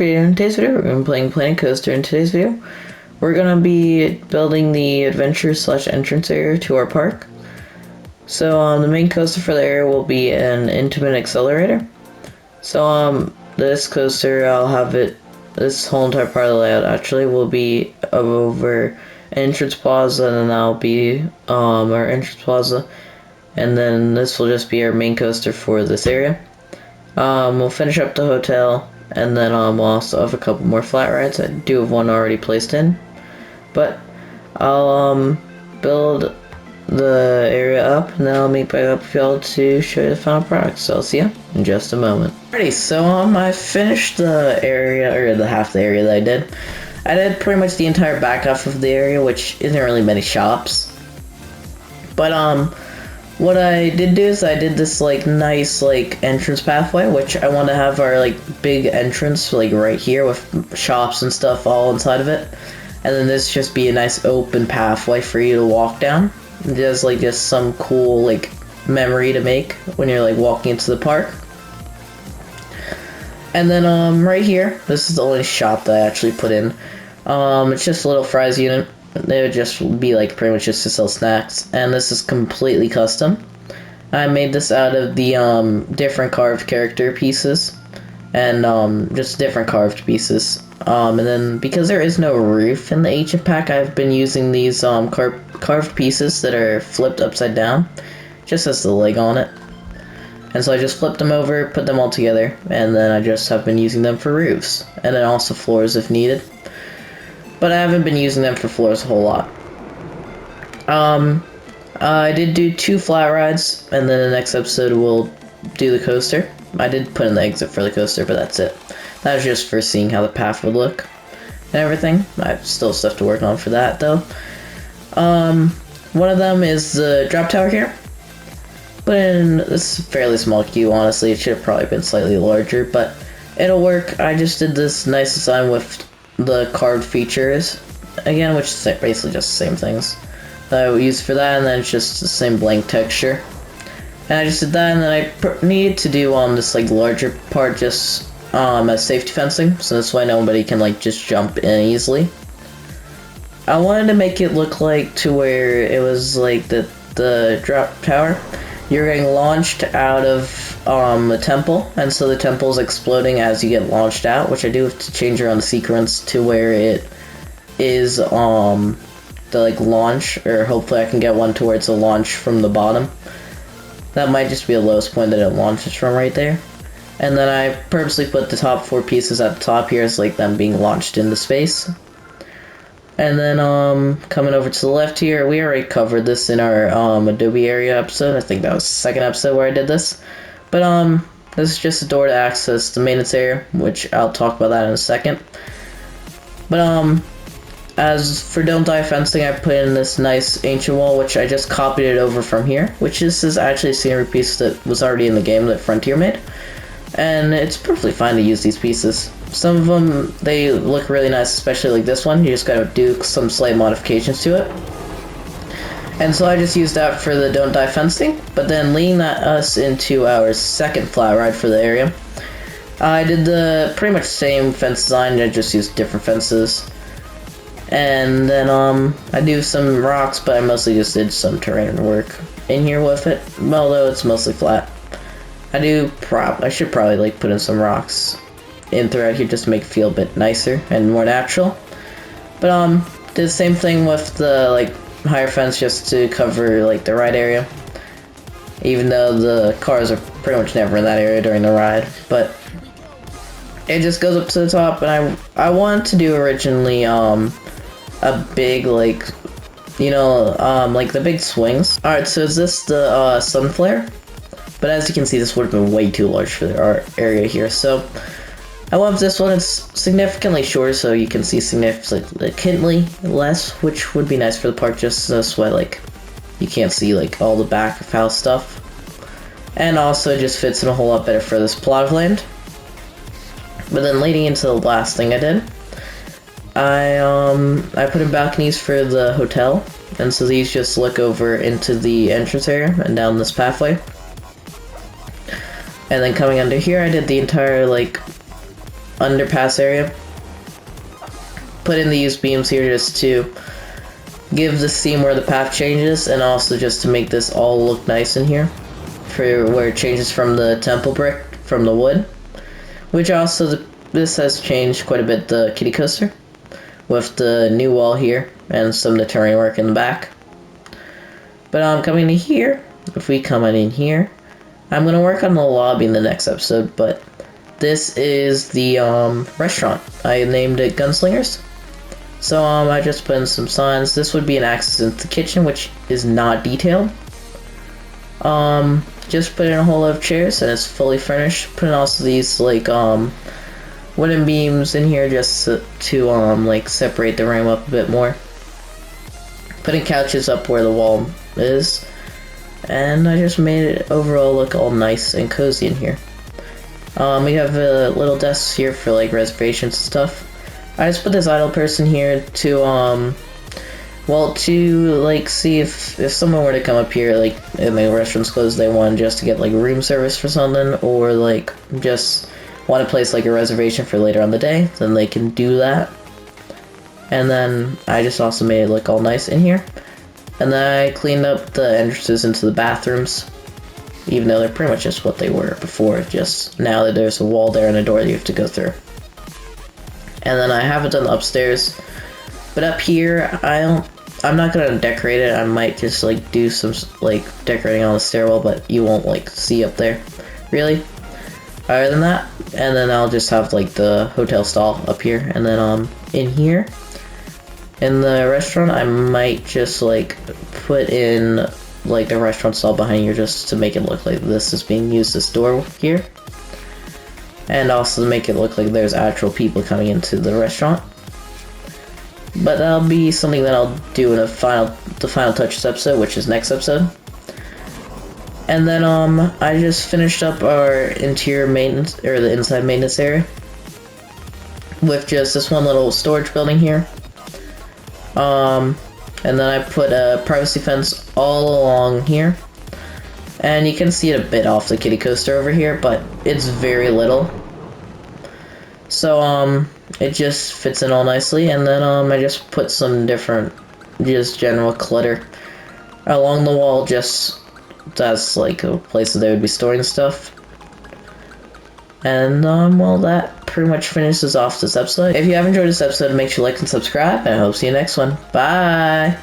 video. In today's video, we're going to be playing Planet Coaster. In today's video, we're going to be building the adventure slash entrance area to our park. So, the main coaster for the area will be an intimate accelerator. So, this coaster, I'll have it, this whole entire part of the layout actually will be over an entrance plaza, and then that'll be, our entrance plaza. And then this will just be our main coaster for this area. We'll finish up the hotel, and then we'll also have a couple more flat rides. I do have one already placed in, but I'll build the area up, and then I'll meet back up with y'all to show you the final product. So I'll see you in just a moment. Alrighty, so I finished the area, or the half the area that I did. I did pretty much the entire back half of the area, which isn't really many shops, but what I did do is I did this nice entrance pathway, which I want to have our big entrance right here with shops and stuff all inside of it, and then this just be a nice open pathway for you to walk down. There's just some cool memory to make when you're walking into the park. And then right here, this is the only shop that I actually put in. It's just a little fries unit. They would just be pretty much just to sell snacks, and this is completely custom. I made this out of the different carved character pieces, and just different carved pieces. And then because there is no roof in the ancient pack, I've been using these carved pieces that are flipped upside down, just as the leg on it. And so I just flipped them over, put them all together, and then I just have been using them for roofs, and then also floors if needed. But I haven't been using them for floors a whole lot. I did do 2 flat rides, and then the next episode we'll do the coaster. I did put in the exit for the coaster, but that's it. That was just for seeing how the path would look and everything. I have still stuff to work on for that, though. One of them is the drop tower here. But in this fairly small queue, honestly. It should have probably been slightly larger, but it'll work. I just did this nice design with the carved features again, which is basically just the same things that I would use for that, and then it's just the same blank texture. And I just did that, and then I needed to do this larger part just as safety fencing, so this way nobody can just jump in easily. I wanted to make it look to where it was the drop tower. You're getting launched out of the temple, and so the temple is exploding as you get launched out, which I do have to change around the sequence to where it is the launch, or hopefully I can get one to where it's a launch from the bottom. That might just be the lowest point that it launches from right there. And then I purposely put the top 4 pieces at the top here as them being launched into space. And then, coming over to the left here, we already covered this in our, Adobe area episode. I think that was the second episode where I did this. But, this is just a door to access the maintenance area, which I'll talk about that in a second. But, as for Don't Die fencing, I put in this nice ancient wall, which I just copied it over from here, which is actually a scenery piece that was already in the game that Frontier made. And it's perfectly fine to use these pieces. Some of them, they look really nice, especially this one. You just gotta do some slight modifications to it. And so I just used that for the Don't Die fencing, but then leading us into our second flat ride for the area. I did the pretty much same fence design, I just used different fences. And then I do some rocks, but I mostly just did some terrain work in here with it, although it's mostly flat. I should probably put in some rocks in throughout here just to make it feel a bit nicer and more natural. But did the same thing with the higher fence just to cover the ride area, even though the cars are pretty much never in that area during the ride. But it just goes up to the top, and I wanted to do originally a big the big swings. Alright, so is this the sun flare? But as you can see, this would have been way too large for our area here, so I went with this one. It's significantly shorter, so you can see significantly less, which would be nice for the park, just this way you can't see all the back of house stuff. And also it just fits in a whole lot better for this plot of land. But then leading into the last thing I did, I put in balconies for the hotel, and so these just look over into the entrance area and down this pathway. And then coming under here, I did the entire, underpass area. Put in these beams here just to give the scene where the path changes, and also just to make this all look nice in here, for where it changes from the temple brick, from the wood. Which also, this has changed quite a bit, the kitty coaster, with the new wall here, and some of the terrain work in the back. But coming in here, if we come in here, I'm going to work on the lobby in the next episode, but this is the restaurant. I named it Gunslingers. So I just put in some signs. This would be an access into the kitchen, which is not detailed. Just put in a whole lot of chairs, and it's fully furnished. Put in also these like wooden beams in here just to like separate the room up a bit more. Putting couches up where the wall is, and I just made it overall look all nice and cozy in here. We have a little desk here for like reservations and stuff. I just put this idle person here to well, to like see if someone were to come up here, like and the restaurant's closed, they want just to get like room service for something, or like just want to place like a reservation for later on the day, then they can do that. And then I just also made it look all nice in here. And then I cleaned up the entrances into the bathrooms, even though they're pretty much just what they were before, just now that there's a wall there and a door that you have to go through. And then I haven't done the upstairs, but up here, I'm not gonna decorate it. I might just like do some like decorating on the stairwell, but you won't like see up there, really. Other than that, and then I'll just have like the hotel stall up here, and then in here, in the restaurant, I might just like put in like the restaurant stall behind here just to make it look like this is being used, this door here. And also to make it look like there's actual people coming into the restaurant. But that'll be something that I'll do in the final touches episode, which is next episode. And then I just finished up our interior maintenance, or the inside maintenance area, with just this one little storage building here. And then I put a privacy fence all along here. And you can see it a bit off the kitty coaster over here, but it's very little. So, it just fits in all nicely, and then, I just put some different, just general clutter along the wall, just as, like, a place that they would be storing stuff. And, well, that pretty much finishes off this episode. If you have enjoyed this episode, make sure to like and subscribe, and I hope to see you next one. Bye!